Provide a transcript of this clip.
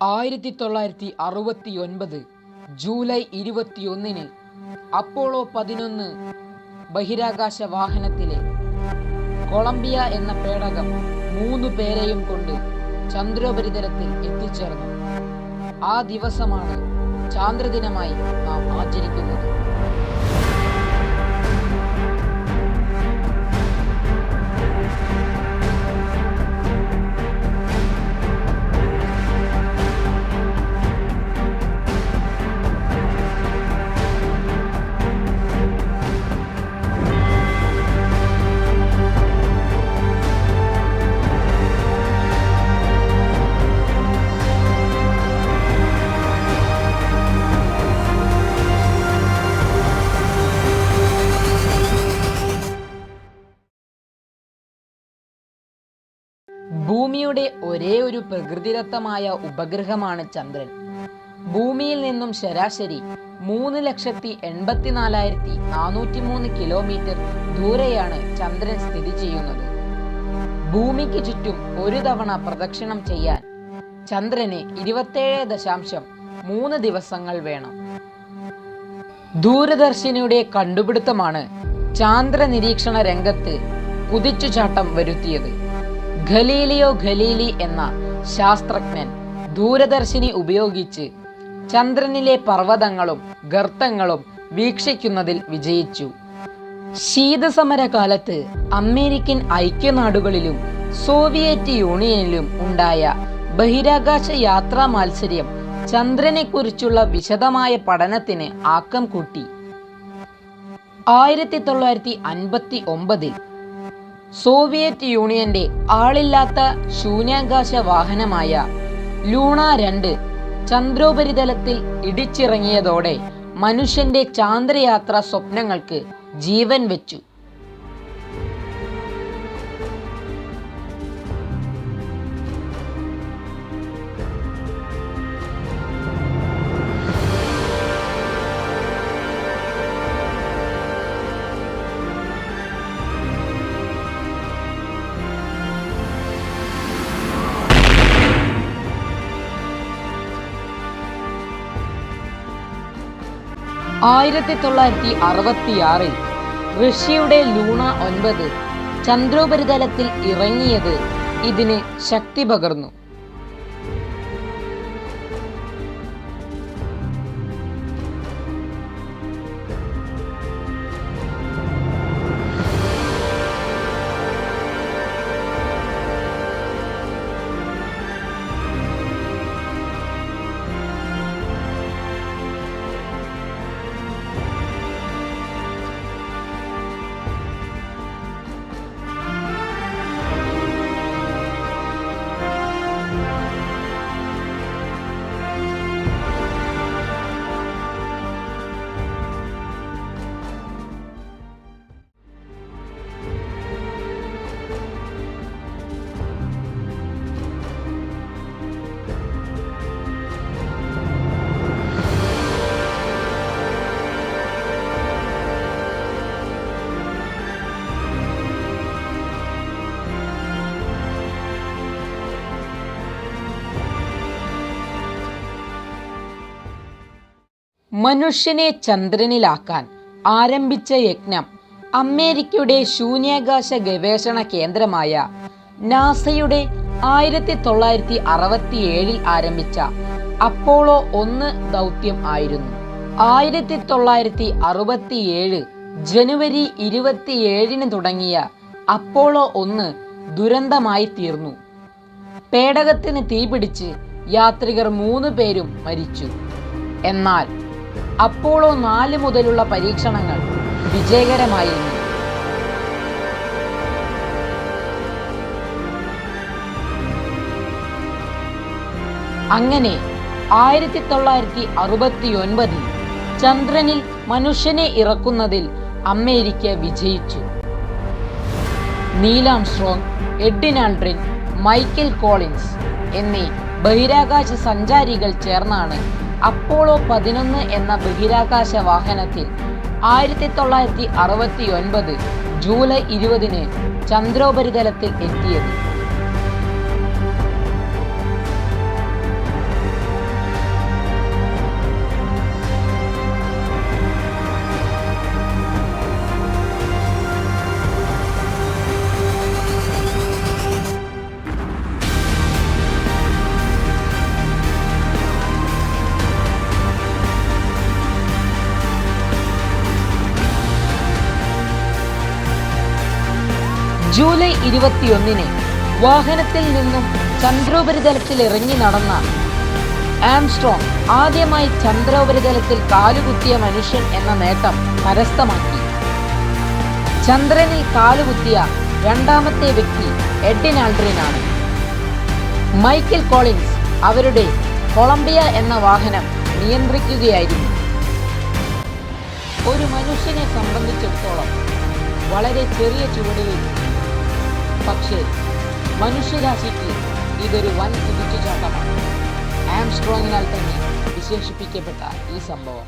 1969 July 21 Apollo 11 ബഹിരാകാശ വാഹനത്തിലെ Colombia എന്ന പേടകം 3 പേരെയും കൊണ്ട് ചന്ദ്രോപരിതലത്തിൽ എത്തിച്ചേർന്നു. ആ ദിവസമാണ് ചാന്ദ്രദിനമായി നാം ആചരിക്കുന്നത്. ഭൂമിയുടെ ഒരേ ഒരു പ്രകൃതിദത്തമായ ഉപഗ്രഹമാണ് ചന്ദ്രൻ. ഭൂമിയിൽ നിന്നും ശരാശരി 3,84,403 കിലോമീറ്റർ ദൂരെയാണ് ചന്ദ്രൻ സ്ഥിതി ചെയ്യുന്നത്. ഭൂമിക്ക് ചുറ്റും ഒരു തവണ പ്രദക്ഷിണം ചെയ്യാൻ ചന്ദ്രന് 27.3 ദിവസങ്ങൾ വേണം. ദൂരദർശിനിയുടെ കണ്ടുപിടുത്തമാണ് ചാന്ദ്ര നിരീക്ഷണ രംഗത്ത് കുതിച്ചുചാട്ടം വരുത്തിയത്. ഗലീലിയോ ഗലീലി എന്ന ശാസ്ത്രജ്ഞൻ ദൂരദർശിനി ഉപയോഗിച്ച് ചന്ദ്രനിലെ പർവ്വതങ്ങളും ഗർത്തങ്ങളും വീക്ഷിക്കുന്നതിൽ വിജയിച്ചു. ശീതസമരകാലത്ത് അമേരിക്കൻ ഐക്യനാടുകളിലും സോവിയറ്റ് യൂണിയനിലും ഉണ്ടായ ബഹിരാകാശ യാത്രാ മാത്സര്യം ചന്ദ്രനെക്കുറിച്ചുള്ള വിശദമായ പഠനത്തിന് ആക്കം കൂട്ടി. 1959 സോവിയറ്റ് യൂണിയന്റെ ആളില്ലാത്ത ശൂന്യാകാശ വാഹനമായ ലൂണ 2 ചന്ദ്രോപരിതലത്തിൽ ഇടിച്ചിറങ്ങിയതോടെ മനുഷ്യന്റെ ചാന്ദ്രയാത്രാ സ്വപ്നങ്ങൾക്ക് ജീവൻ വെച്ചു. ൽ റഷ്യയുടെ ലൂണ 9 ചന്ദ്രോപരിതലത്തിൽ ഇറങ്ങിയത് ഇതിന് ശക്തി പകർന്നു. മനുഷ്യനെ ചന്ദ്രനിലാക്കാൻ ആരംഭിച്ച യജ്ഞം അമേരിക്കയുടെ ശൂന്യാകാശ ഗവേഷണ കേന്ദ്രമായ നാസയുടെ 1967 ആരംഭിച്ച അപ്പോളോ 1 ദൗത്യം ആയിരുന്നു. 1967 ജനുവരി 27 തുടങ്ങിയ അപ്പോളോ 1 ദുരന്തമായി തീർന്നു. പേടകത്തിന് തീപിടിച്ച് യാത്രികർ 3 പേരും മരിച്ചു. എന്നാൽ അപ്പോളോ 4 മുതലുള്ള പരീക്ഷണങ്ങൾ വിജയകരമായിരുന്നു. അങ്ങനെ 1969 ചന്ദ്രനിൽ മനുഷ്യനെ ഇറക്കുന്നതിൽ അമേരിക്ക വിജയിച്ചു. Neil Armstrong, Edwin Aldrin, Michael Collins എന്നീ ബഹിരാകാശ സഞ്ചാരികൾ ചേർന്നാണ് അപ്പോളോ 11 എന്ന ബഹിരാകാശ വാഹനത്തിൽ 1969 ജൂലൈ 20 ചന്ദ്രോപരിതലത്തിൽ എത്തിയത്. ജൂലൈ 21 വാഹനത്തിൽ നിന്നും ചന്ദ്രോപരിതലത്തിൽ ഇറങ്ങി നടന്ന ആംസ്ട്രോങ് ആദ്യമായി ചന്ദ്രോപരിതലത്തിൽ കാലുകുത്തിയ മനുഷ്യൻ എന്ന നേട്ടം കരസ്ഥമാക്കി. ചന്ദ്രനിൽ കാലുകുത്തിയ രണ്ടാമത്തെ വ്യക്തി എഡ്വിൻ ആൽഡ്രിൻ ആണ്. മൈക്കൽ കോളിൻസ് അവരുടെ കൊളംബിയ എന്ന വാഹനം നിയന്ത്രിക്കുകയായിരുന്നു. ഒരു മനുഷ്യനെ സംബന്ധിച്ചിടത്തോളം വളരെ ചെറിയ ചുവടുകൾ, പക്ഷേ മനുഷ്യരാശിക്ക് ഇതൊരു വൻ കുതിച്ചുചാട്ടമാണ്. ആംസ്ട്രോങ്ങിനാൽ തന്നെ വിശേഷിപ്പിക്കപ്പെട്ട ഈ സംഭവം